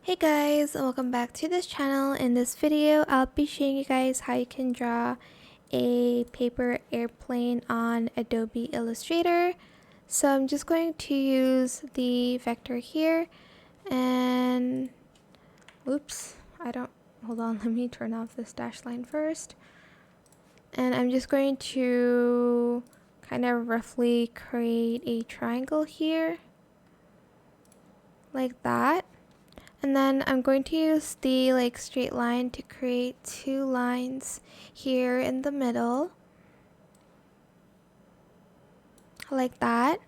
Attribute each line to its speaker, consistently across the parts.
Speaker 1: Hey guys, welcome back to this channel. In this video, I'll be showing you guys how you can draw a paper airplane on Adobe Illustrator. So I'm just going to use the vector here and hold on, let me turn off this dash line first. And I'm just going to kind of roughly create a triangle here like that. And then I'm going to use the straight line to create two lines here in the middle, like that.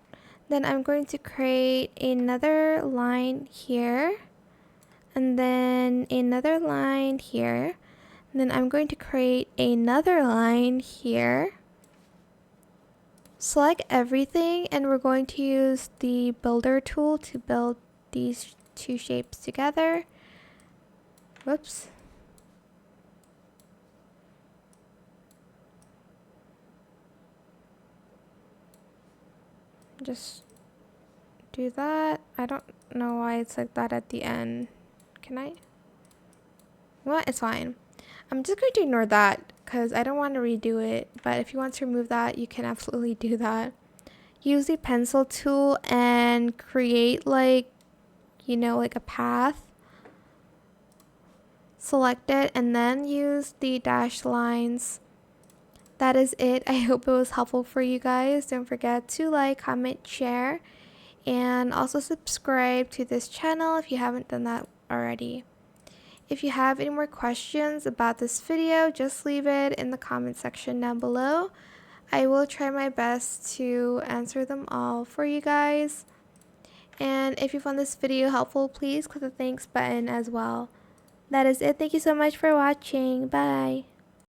Speaker 1: Then I'm going to create another line here, and then another line here. And then I'm going to create another line here. Select everything, and we're going to use the builder tool to build these two shapes together. Whoops. Just do that. I don't know why it's like that at the end. Can I? Well, it's fine. I'm just going to ignore that because I don't want to redo it. But if you want to remove that, you can absolutely do that. Use the pencil tool and create like a path. Select it and then use the dashed lines. That is it. I hope it was helpful for you guys. Don't forget to like, comment, share, and also subscribe to this channel if you haven't done that already. If you have any more questions about this video, just leave it in the comment section down below. I will try my best to answer them all for you guys. And if you found this video helpful, please click the thanks button as well. That is it. Thank you so much for watching. Bye.